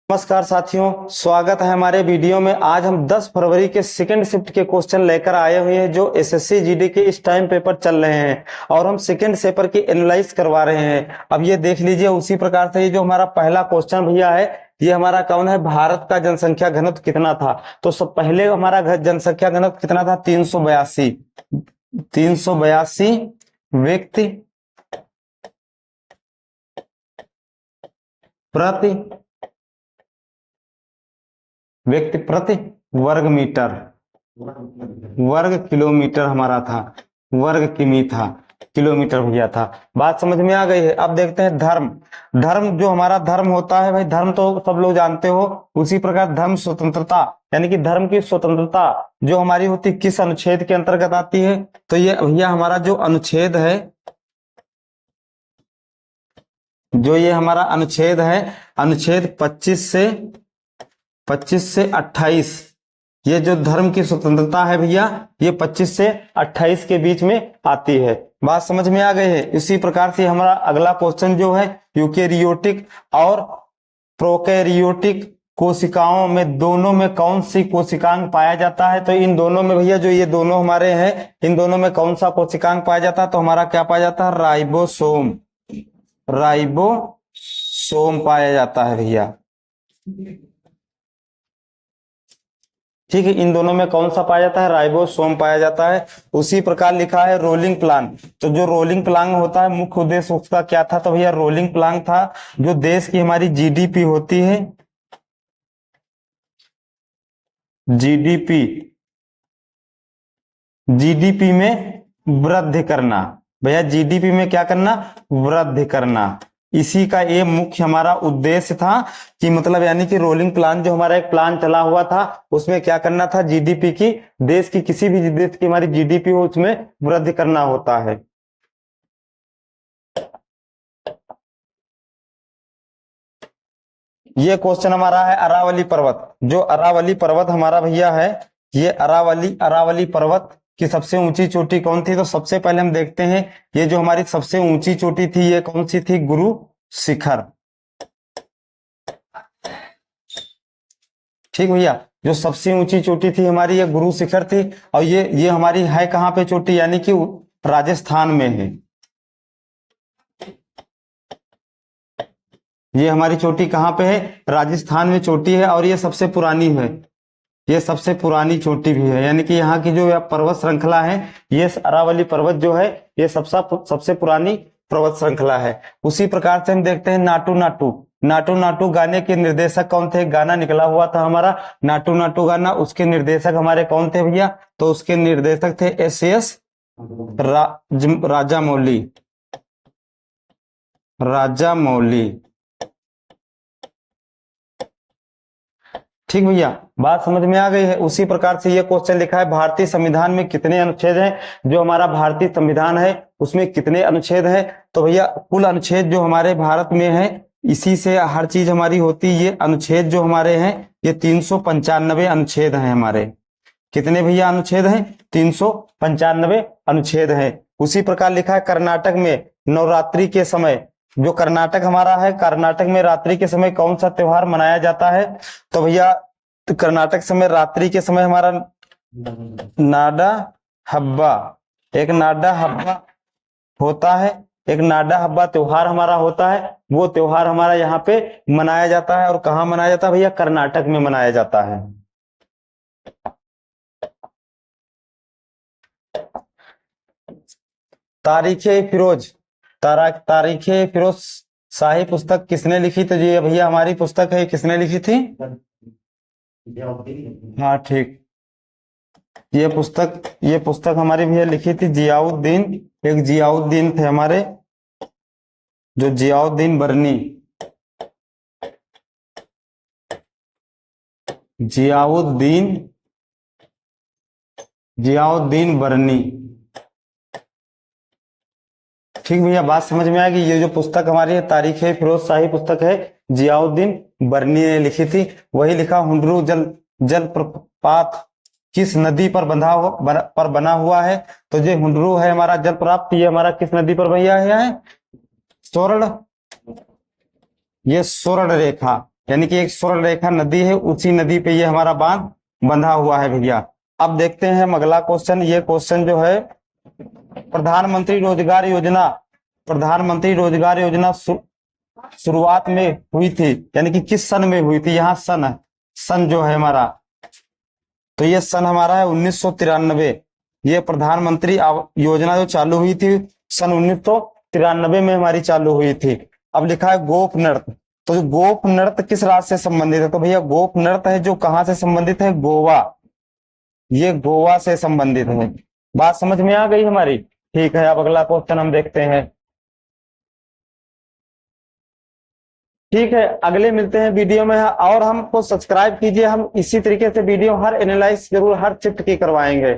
नमस्कार साथियों, स्वागत है हमारे वीडियो में। आज हम 10 फरवरी के सेकंड शिफ्ट के क्वेश्चन लेकर आए हुए हैं जो एसएससी जीडी के इस टाइम पेपर चल रहे हैं और हम सेकंड पेपर की एनालाइज करवा रहे हैं। अब ये देख लीजिए, उसी प्रकार से ये जो हमारा पहला क्वेश्चन भैया है, ये हमारा कौन है, भारत का जनसंख्या घनत्व कितना था। तो सब पहले हमारा जनसंख्या घनत्व कितना था, 382 व्यक्ति प्रति वर्ग किलोमीटर हमारा था, वर्ग किमी था, किलोमीटर भैया था। बात समझ में आ गई है। अब देखते हैं धर्म। धर्म जो हमारा धर्म होता है भाई, धर्म तो सब लोग जानते हो। उसी प्रकार धर्म स्वतंत्रता, यानी कि धर्म की स्वतंत्रता जो हमारी होती किस अनुच्छेद के अंतर्गत आती है। तो ये भैया हमारा जो अनुच्छेद है, जो ये हमारा अनुच्छेद है, अनुच्छेद 25 से 28, ये जो धर्म की स्वतंत्रता है भैया, ये 25 से 28 के बीच में आती है। बात समझ में आ गई है। इसी प्रकार से हमारा अगला क्वेश्चन जो है, यूकेरियोटिक और प्रोकैरियोटिक कोशिकाओं में दोनों में कौन सी कोशिकांग पाया जाता है। तो इन दोनों में भैया, जो ये दोनों हमारे हैं, इन दोनों में कौन सा कोशिकांग पाया जाता है। तो हमारा क्या पाया जाता है, राइबोसोम पाया जाता है भैया। ठीक है, इन दोनों में कौन सा पाया जाता है, राइबोसोम पाया जाता है। उसी प्रकार लिखा है रोलिंग प्लांग। तो जो रोलिंग प्लांग होता है, मुख्य उद्देश्य उसका क्या था, तो भैया रोलिंग प्लांग था जो देश की हमारी जीडीपी होती है, जीडीपी में वृद्धि करना। भैया जीडीपी में क्या करना, वृद्धि करना। इसी का ये मुख्य हमारा उद्देश्य था कि मतलब यानी कि रोलिंग प्लान जो हमारा एक प्लान चला हुआ था, उसमें क्या करना था, जीडीपी की, देश की किसी भी देश की हमारी जीडीपी हो उसमें वृद्धि करना होता है। ये क्वेश्चन हमारा है अरावली पर्वत। जो अरावली पर्वत हमारा भैया है, ये अरावली पर्वत की सबसे ऊंची चोटी कौन थी। तो सबसे पहले हम देखते हैं, ये जो हमारी सबसे ऊंची चोटी थी, ये कौन सी थी, गुरु शिखर। ठीक भैया, जो सबसे ऊंची चोटी थी हमारी, ये गुरु शिखर थी। और ये हमारी है कहाँ पे चोटी, यानी कि राजस्थान में है। ये हमारी चोटी कहाँ पे है, राजस्थान में चोटी है। और ये सबसे पुरानी है, ये सबसे पुरानी चोटी भी है। यानी कि यहाँ की जो पर्वत श्रृंखला है, ये अरावली पर्वत जो है, ये सबसे पुरानी पर्वत श्रृंखला है। उसी प्रकार से हम देखते हैं नाटू नाटू गाने के निर्देशक कौन थे। गाना निकला हुआ था हमारा नाटू नाटू गाना, उसके निर्देशक हमारे कौन थे भैया। तो उसके निर्देशक थे एस राजामौली। ठीक भैया, बात समझ में आ गई है। उसी प्रकार से ये क्वेश्चन लिखा है, भारतीय संविधान में कितने अनुच्छेद हैं। जो हमारा भारतीय संविधान है उसमें कितने अनुच्छेद हैं। तो भैया कुल अनुच्छेद जो हमारे भारत में है, इसी से हर चीज हमारी होती है। ये अनुच्छेद जो हमारे हैं, ये 395 अनुच्छेद हैं हमारे। कितने भैया अनुच्छेद हैं, 395 अनुच्छेद हैं। उसी प्रकार लिखा है, कर्नाटक में नवरात्रि के समय, जो कर्नाटक हमारा है, कर्नाटक में रात्रि के समय कौन सा त्योहार मनाया जाता है। तो भैया कर्नाटक समय रात्रि के समय हमारा नाडा हब्बा, एक नाडा हब्बा होता है, एक नाडा हब्बा त्योहार हमारा होता है। वो त्योहार हमारा यहाँ पे मनाया जाता है। और कहाँ मनाया जाता है भैया, कर्नाटक में मनाया जाता है। तारीखे फिरोज शाही पुस्तक किसने लिखी। तो ये भैया हमारी पुस्तक है, किसने लिखी थी। हाँ ठीक, ये पुस्तक हमारी भैया लिखी थी जियाउद्दीन। एक जियाउद्दीन थे हमारे, जो जियाउद्दीन बर्नी। ठीक भैया, बात समझ में आएगी। ये जो पुस्तक हमारी है, तारीख है फिरोज शाही पुस्तक है, जियाउद्दीन बर्नी ने लिखी थी। वही लिखा, हुंडरू जलप्रपात किस नदी पर बना हुआ है। तो जो हुंडरू है हमारा जलप्रपात, ये हमारा किस नदी पर भैया है, स्वर्ण, ये स्वर्ण रेखा, यानी कि एक स्वर्ण रेखा नदी है, उसी नदी पे ये हमारा बांध बंधा हुआ है भैया। अब देखते हैं हम अगला क्वेश्चन। ये क्वेश्चन जो है प्रधानमंत्री रोजगार योजना, प्रधानमंत्री रोजगार योजना शुरुआत में हुई थी, यानी कि किस सन में हुई थी? यहाँ सन है, सन जो है हमारा, तो ये सन हमारा है 1993। ये प्रधानमंत्री योजना जो चालू हुई थी सन 1993 में हमारी चालू हुई थी। अब लिखा है गोप नृत्य, तो गोप नृत्य किस राज्य से संबंधित है? तो भैया गोप नृत्य है जो कहाँ से संबंधित है? गोवा, ये गोवा से संबंधित है। बात समझ में आ गई हमारी? ठीक है, अब अगला क्वेश्चन हम देखते हैं। ठीक है, अगले मिलते हैं वीडियो में, और हमको सब्सक्राइब कीजिए। हम इसी तरीके से वीडियो हर एनालाइज जरूर हर चिप्ट की करवाएंगे।